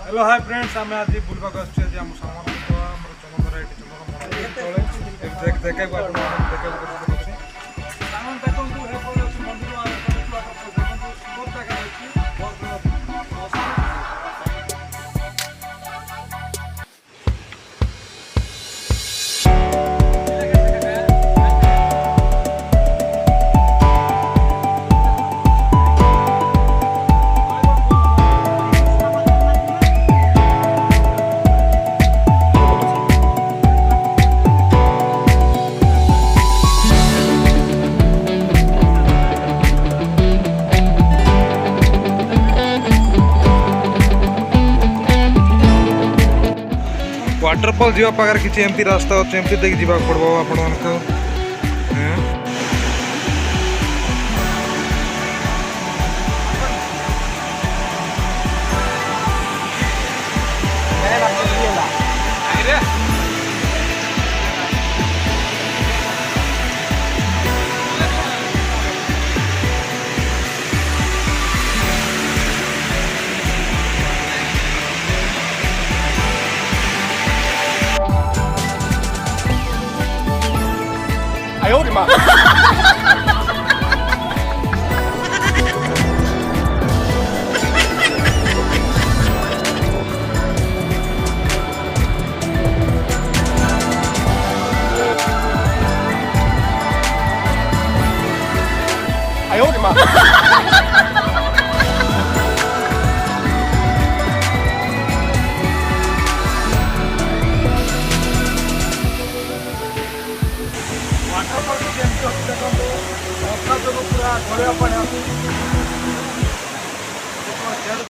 Hello hi friends आम आज बुलवाक आम सामान चंदर ये चंदर देखे वाटरफॉल जीवा पाखर किसी एमती रास्ता अच्छे एमती देखिए जीवा पड़ो आपण मानक I owed him up.